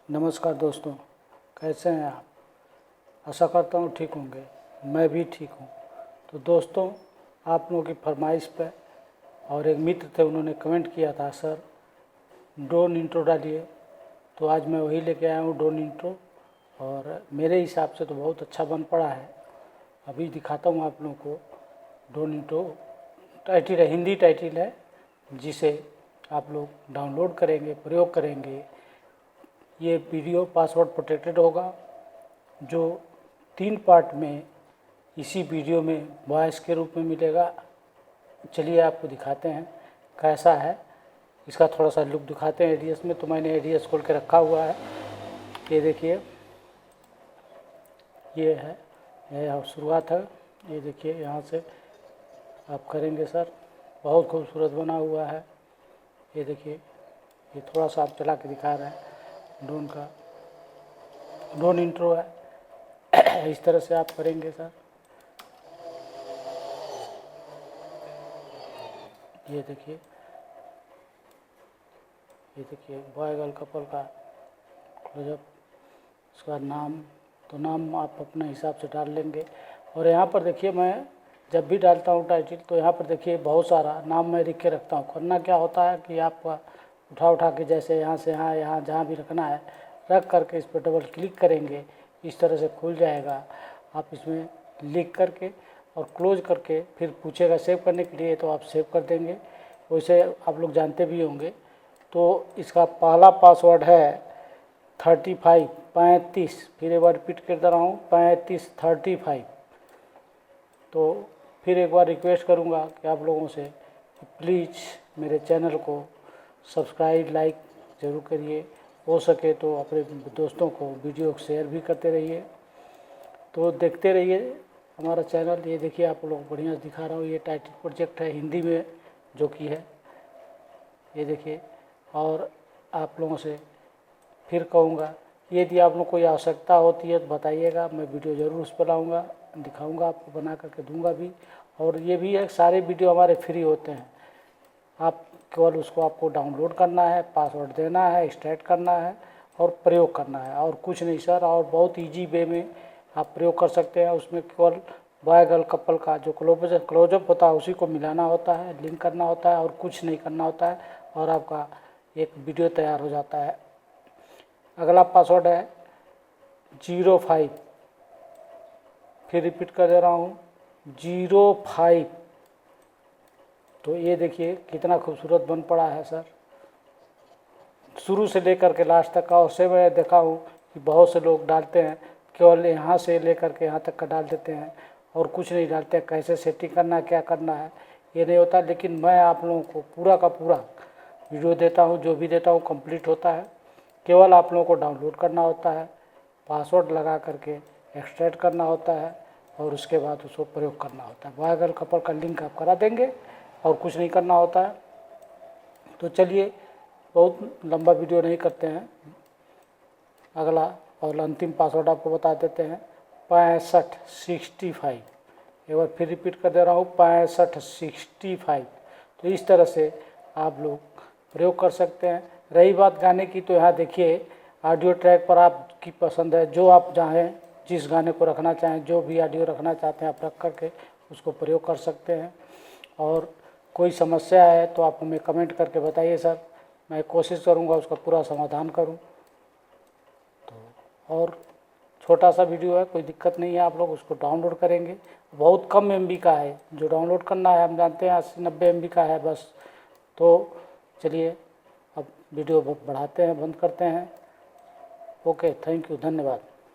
नमस्कार दोस्तों, कैसे हैं आप। आशा करता हूँ ठीक होंगे। मैं भी ठीक हूँ। तो दोस्तों, आप लोगों की फरमाइश पे और एक मित्र थे, उन्होंने कमेंट किया था सर ड्रोन इंट्रो डालिए, तो आज मैं वही लेके आया हूँ ड्रोन इंट्रो। और मेरे हिसाब से तो बहुत अच्छा बन पड़ा है। अभी दिखाता हूँ आप लोगों को ड्रोन इंट्रो। टाइटल है, हिंदी टाइटल है, जिसे आप लोग डाउनलोड करेंगे, प्रयोग करेंगे। ये वीडियो पासवर्ड प्रोटेक्टेड होगा, जो 3 पार्ट में इसी वीडियो में वॉइस के रूप में मिलेगा। चलिए आपको दिखाते हैं कैसा है, इसका थोड़ा सा लुक दिखाते हैं एडीएस में। तो मैंने एडीएस खोल के रखा हुआ है, ये देखिए, ये है, यह शुरुआत है। ये देखिए, यहाँ से आप करेंगे सर, बहुत खूबसूरत बना हुआ है। ये देखिए, ये थोड़ा सा आप चला के दिखा रहे हैं, ड्रोन का ड्रोन इंट्रो है। इस तरह से आप करेंगे सर। ये देखिए, ये देखिए बॉय गर्ल कपल का क्लोजअप। उसका नाम, तो नाम आप अपने हिसाब से डाल लेंगे। और यहाँ पर देखिए, मैं जब भी डालता हूँ टाइटल, तो यहाँ पर देखिए बहुत सारा नाम मैं लिख के रखता हूँ। करना क्या होता है कि आपका उठा के, जैसे यहाँ से यहाँ जहाँ भी रखना है रख करके इस पर डबल क्लिक करेंगे, इस तरह से खुल जाएगा। आप इसमें लिख करके और क्लोज करके फिर पूछेगा सेव करने के लिए, तो आप सेव कर देंगे। वैसे आप लोग जानते भी होंगे। तो इसका पहला पासवर्ड है 35, फिर एक बार रिपीट कर दे रहा हूँ, 3535। तो फिर एक बार रिक्वेस्ट करूँगा कि आप लोगों से प्लीज़ मेरे चैनल को सब्सक्राइब, लाइक ज़रूर करिए। हो सके तो अपने दोस्तों को वीडियो शेयर भी करते रहिए। तो देखते रहिए हमारा चैनल। ये देखिए, आप लोग बढ़िया दिखा रहा हूँ। ये टाइटल प्रोजेक्ट है हिंदी में, जो कि है, ये देखिए। और आप लोगों से फिर कहूँगा, यदि आप लोग को आवश्यकता होती है तो बताइएगा, मैं वीडियो ज़रूर उस पर लाऊँगा, दिखाऊँगा, आपको बना करके दूँगा भी। और ये भी है, सारे वीडियो हमारे फ्री होते हैं। आप केवल उसको आपको डाउनलोड करना है, पासवर्ड देना है, एक्सट्रैक्ट करना है और प्रयोग करना है, और कुछ नहीं सर। और बहुत ईजी वे में आप प्रयोग कर सकते हैं। उसमें केवल बॉय गर्ल कपल का जो क्लोजअप होता है उसी को मिलाना होता है, लिंक करना होता है, और कुछ नहीं करना होता है, और आपका एक वीडियो तैयार हो जाता है। अगला पासवर्ड है 05, फिर रिपीट कर दे रहा हूँ, 05। तो ये देखिए कितना खूबसूरत बन पड़ा है सर, शुरू से लेकर के लास्ट तक का। उससे मैं देखा हूँ कि बहुत से लोग डालते हैं, केवल यहाँ से लेकर के यहाँ तक का डाल देते हैं और कुछ नहीं डालते हैं। कैसे सेटिंग करना है, क्या करना है, ये नहीं होता। लेकिन मैं आप लोगों को पूरा का पूरा वीडियो देता हूँ, जो भी देता हूँ कंप्लीट होता है। केवल आप लोगों को डाउनलोड करना होता है, पासवर्ड लगा करके एक्सट्रैक्ट करना होता है, और उसके बाद उसको प्रयोग करना होता है। बॉय गर्ल कपल का लिंक आप करा देंगे और कुछ नहीं करना होता है। तो चलिए, बहुत लंबा वीडियो नहीं करते हैं। अगला और अंतिम पासवर्ड आपको बता देते हैं, 6565। एक बार फिर रिपीट कर दे रहा हूँ, 6565। तो इस तरह से आप लोग प्रयोग कर सकते हैं। रही बात गाने की, तो यहाँ देखिए ऑडियो ट्रैक पर आपकी पसंद है, जो आप चाहें, जिस गाने को रखना चाहें, जो भी ऑडियो रखना चाहते हैं आप रख करके उसको प्रयोग कर सकते हैं। और कोई समस्या है तो आप हमें कमेंट करके बताइए सर, मैं कोशिश करूँगा उसका पूरा समाधान करूँ। तो और छोटा सा वीडियो है, कोई दिक्कत नहीं है, आप लोग उसको डाउनलोड करेंगे। बहुत कम एमबी का है जो डाउनलोड करना है, हम जानते हैं 80-90 एमबी का है बस। तो चलिए अब वीडियो बढ़ाते हैं, बंद करते हैं। ओके, थैंक यू, धन्यवाद।